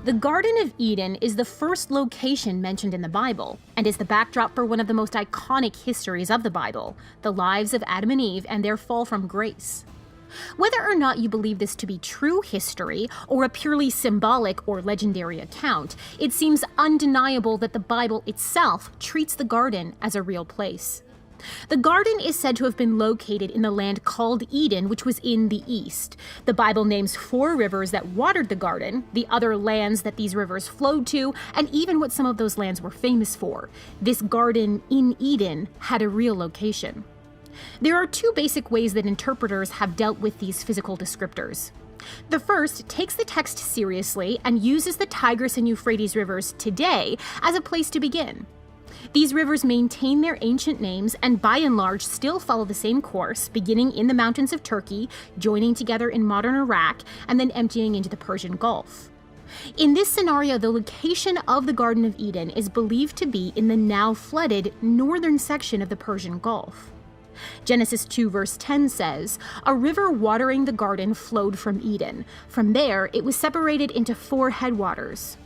The Garden of Eden is the first location mentioned in the Bible, and is the backdrop for one of the most iconic histories of the Bible, the lives of Adam and Eve and their fall from grace. Whether or not you believe this to be true history, or a purely symbolic or legendary account, it seems undeniable that the Bible itself treats the garden as a real place. The garden is said to have been located in the land called Eden, which was in the east. The Bible names 4 rivers that watered the garden, the other lands that these rivers flowed to, and even what some of those lands were famous for. This garden in Eden had a real location. There are 2 basic ways that interpreters have dealt with these physical descriptors. The first takes the text seriously and uses the Tigris and Euphrates rivers today as a place to begin. These rivers maintain their ancient names and by and large still follow the same course, beginning in the mountains of Turkey, joining together in modern Iraq, and then emptying into the Persian Gulf. In this scenario, the location of the Garden of Eden is believed to be in the now flooded northern section of the Persian Gulf. Genesis 2 verse 10 says, "A river watering the garden flowed from Eden. From there, it was separated into 4 headwaters."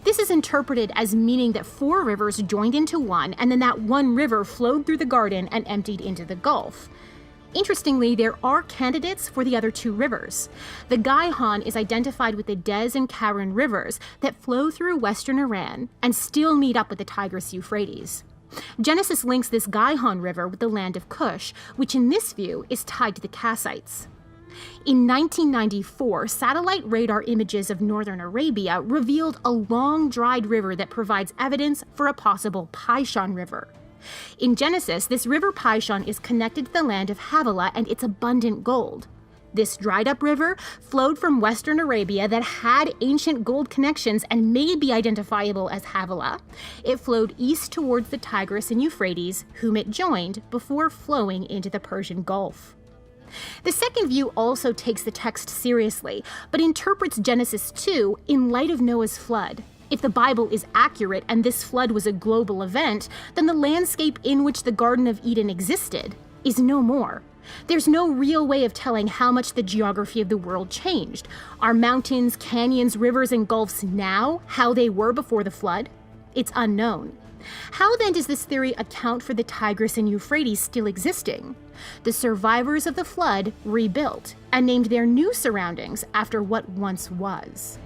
This is interpreted as meaning that 4 rivers joined into one, and then that one river flowed through the garden and emptied into the Gulf. Interestingly, there are candidates for the other 2 rivers. The Gihon is identified with the Dez and Karen rivers that flow through western Iran and still meet up with the Tigris-Euphrates. Genesis links this Gihon River with the land of Cush, which in this view is tied to the Kassites. In 1994, satellite radar images of northern Arabia revealed a long, dried river that provides evidence for a possible Pishon River. In Genesis, this river Pishon is connected to the land of Havilah and its abundant gold. This dried-up river flowed from western Arabia that had ancient gold connections and may be identifiable as Havilah. It flowed east towards the Tigris and Euphrates, whom it joined, before flowing into the Persian Gulf. The second view also takes the text seriously, but interprets Genesis 2 in light of Noah's flood. If the Bible is accurate and this flood was a global event, then the landscape in which the Garden of Eden existed is no more. There's no real way of telling how much the geography of the world changed. Are mountains, canyons, rivers, and gulfs now how they were before the flood? It's unknown. How then does this theory account for the Tigris and Euphrates still existing? The survivors of the flood rebuilt and named their new surroundings after what once was.